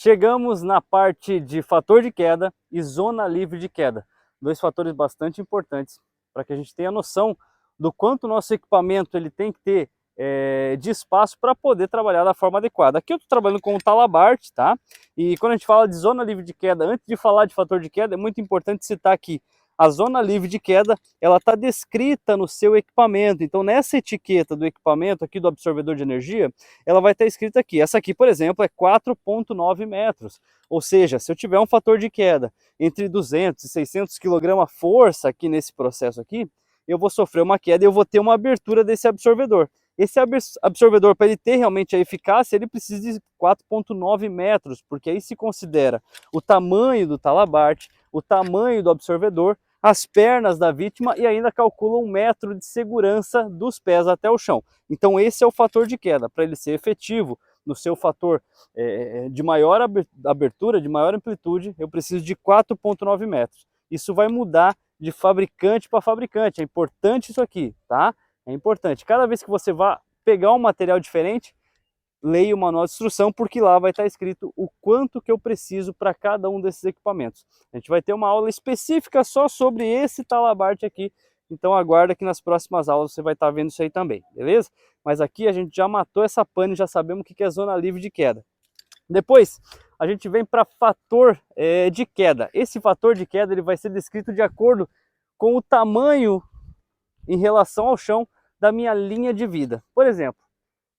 Chegamos na parte de fator de queda e zona livre de queda. Dois fatores bastante importantes para que a gente tenha noção do quanto o nosso equipamento ele tem que ter de espaço para poder trabalhar da forma adequada. Aqui eu estou trabalhando com o Talabart, tá? E quando a gente fala de zona livre de queda, antes de falar de fator de queda, é muito importante citar aqui a zona livre de queda, ela está descrita no seu equipamento. Então, nessa etiqueta do equipamento aqui do absorvedor de energia, ela vai estar escrita aqui. Essa aqui, por exemplo, é 4,9 metros. Ou seja, se eu tiver um fator de queda entre 200 e 600 kg força aqui nesse processo aqui, eu vou sofrer uma queda e eu vou ter uma abertura desse absorvedor. Esse absorvedor, para ele ter realmente a eficácia, ele precisa de 4,9 metros, porque aí se considera o tamanho do Talabart, o tamanho do absorvedor, as pernas da vítima e ainda calcula 1 metro de segurança dos pés até o chão. Então esse é o fator de queda. Para ele ser efetivo no seu fator de maior abertura, de maior amplitude, eu preciso de 4,9 metros. Isso vai mudar de fabricante para fabricante. É importante isso aqui, tá? É importante. Cada vez que você vai pegar um material diferente, leia o manual de instrução, porque lá vai estar escrito o quanto que eu preciso para cada um desses equipamentos. A gente vai ter uma aula específica só sobre esse Talabart aqui, então aguarda que nas próximas aulas você vai estar vendo isso aí também, beleza? Mas aqui a gente já matou essa pane, já sabemos o que é zona livre de queda. Depois a gente vem para fator de queda. Esse fator de queda ele vai ser descrito de acordo com o tamanho em relação ao chão da minha linha de vida. Por exemplo,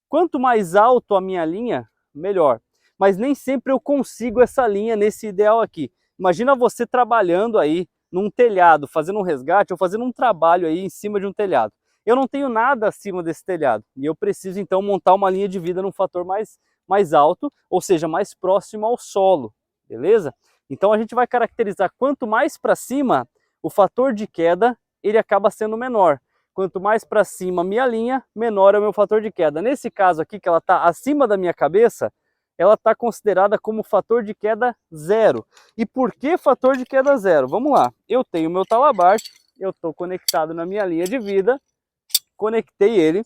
quanto mais alto a minha linha, melhor. Mas nem sempre eu consigo essa linha nesse ideal aqui. Imagina você trabalhando aí num telhado, fazendo um resgate ou fazendo um trabalho aí em cima de um telhado. Eu não tenho nada acima desse telhado e eu preciso então montar uma linha de vida num fator mais alto, ou seja, mais próximo ao solo, beleza? Então a gente vai caracterizar quanto mais para cima, o fator de queda ele acaba sendo menor. Quanto mais para cima a minha linha, menor é o meu fator de queda. Nesse caso aqui, que ela está acima da minha cabeça, ela está considerada como fator de queda zero. E por que fator de queda zero? Vamos lá. Eu tenho meu Talabart, eu estou conectado na minha linha de vida, conectei ele,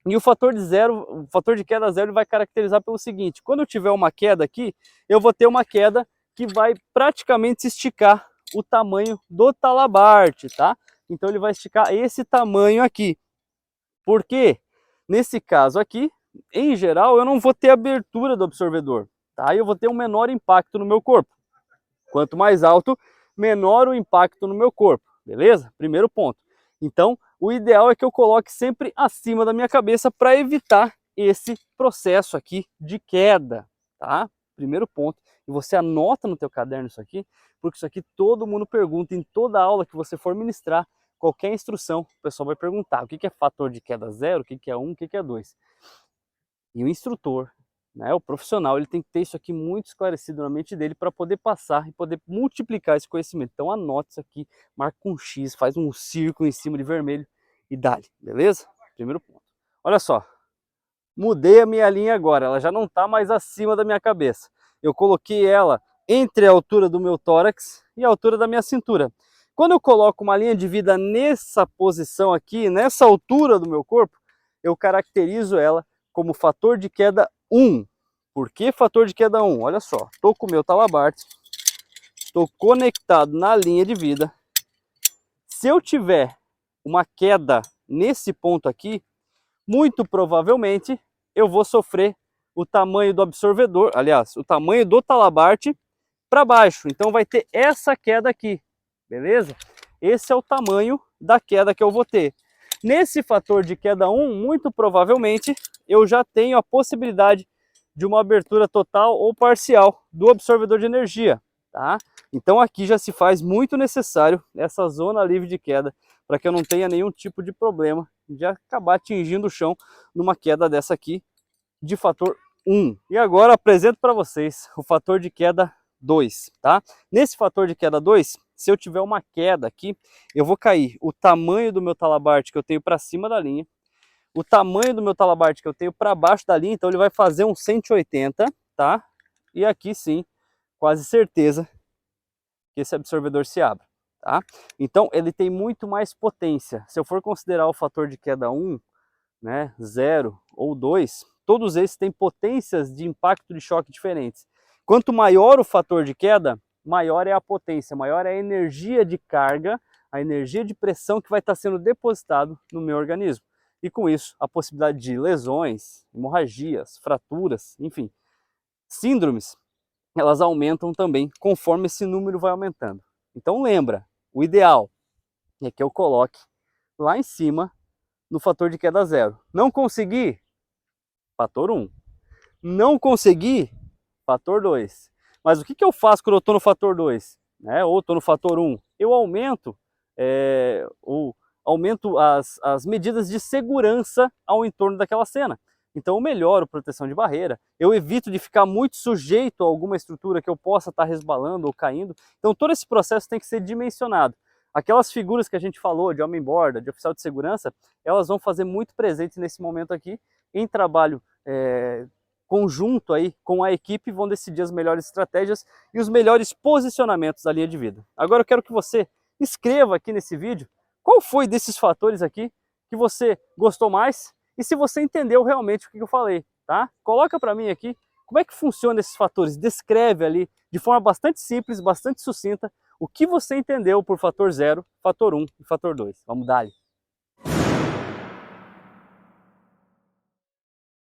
e o fator de queda zero vai caracterizar pelo seguinte: quando eu tiver uma queda aqui, eu vou ter uma queda que vai praticamente esticar o tamanho do Talabart, tá? Então ele vai esticar esse tamanho aqui. Por quê? Nesse caso aqui, em geral, eu não vou ter abertura do absorvedor, tá? Eu vou ter um menor impacto no meu corpo. Quanto mais alto, menor o impacto no meu corpo, beleza? Primeiro ponto. Então, o ideal é que eu coloque sempre acima da minha cabeça para evitar esse processo aqui de queda, tá? Primeiro ponto. E você anota no teu caderno isso aqui, porque isso aqui todo mundo pergunta em toda aula que você for ministrar, qualquer instrução, o pessoal vai perguntar o que é fator de queda zero, o que é 1, o que é 2. E o instrutor, né, o profissional, ele tem que ter isso aqui muito esclarecido na mente dele para poder passar e poder multiplicar esse conhecimento. Então anota isso aqui, marca um X, faz um círculo em cima de vermelho e dá-lhe, beleza? Primeiro ponto. Olha só, mudei a minha linha agora, ela já não está mais acima da minha cabeça. Eu coloquei ela entre a altura do meu tórax e a altura da minha cintura. Quando eu coloco uma linha de vida nessa posição aqui, nessa altura do meu corpo, eu caracterizo ela como fator de queda 1. Por que fator de queda 1? Olha só, estou com o meu Talabart, estou conectado na linha de vida. Se eu tiver uma queda nesse ponto aqui, muito provavelmente eu vou sofrer o tamanho do absorvedor, aliás, o tamanho do Talabart para baixo. Então vai ter essa queda aqui, beleza? Esse é o tamanho da queda que eu vou ter. Nesse fator de queda 1, muito provavelmente eu já tenho a possibilidade de uma abertura total ou parcial do absorvedor de energia, tá? Então aqui já se faz muito necessário essa zona livre de queda para que eu não tenha nenhum tipo de problema de acabar atingindo o chão numa queda dessa aqui de fator 1. E agora apresento para vocês o fator de queda 2, tá? Nesse fator de queda 2, se eu tiver uma queda aqui, eu vou cair o tamanho do meu Talabart que eu tenho para cima da linha, o tamanho do meu Talabart que eu tenho para baixo da linha, então ele vai fazer um 180, tá? E aqui sim, quase certeza que esse absorvedor se abre, tá? Então ele tem muito mais potência. Se eu for considerar o fator de queda 1, né, 0 ou 2, todos esses têm potências de impacto de choque diferentes. Quanto maior o fator de queda, maior é a potência, maior é a energia de carga, a energia de pressão que vai estar sendo depositado no meu organismo. E com isso, a possibilidade de lesões, hemorragias, fraturas, enfim, síndromes, elas aumentam também conforme esse número vai aumentando. Então lembra, o ideal é que eu coloque lá em cima no fator de queda 0. Não consegui? Fator 1. Não consegui? Fator 2. Mas o que eu faço quando eu estou no fator 2? Né? Ou estou no fator 1? Eu aumento, aumento as medidas de segurança ao entorno daquela cena. Então eu melhoro proteção de barreira, eu evito de ficar muito sujeito a alguma estrutura que eu possa estar resbalando ou caindo. Então todo esse processo tem que ser dimensionado. Aquelas figuras que a gente falou, de homem-borda, de oficial de segurança, elas vão fazer muito presente nesse momento aqui, em trabalho conjunto aí com a equipe, vão decidir as melhores estratégias e os melhores posicionamentos da linha de vida. Agora eu quero que você escreva aqui nesse vídeo qual foi desses fatores aqui que você gostou mais e se você entendeu realmente o que eu falei, tá? Coloca para mim aqui como é que funciona esses fatores, descreve ali de forma bastante simples, bastante sucinta, o que você entendeu por fator 0, fator 1 e fator 2. Vamos dar-lhe.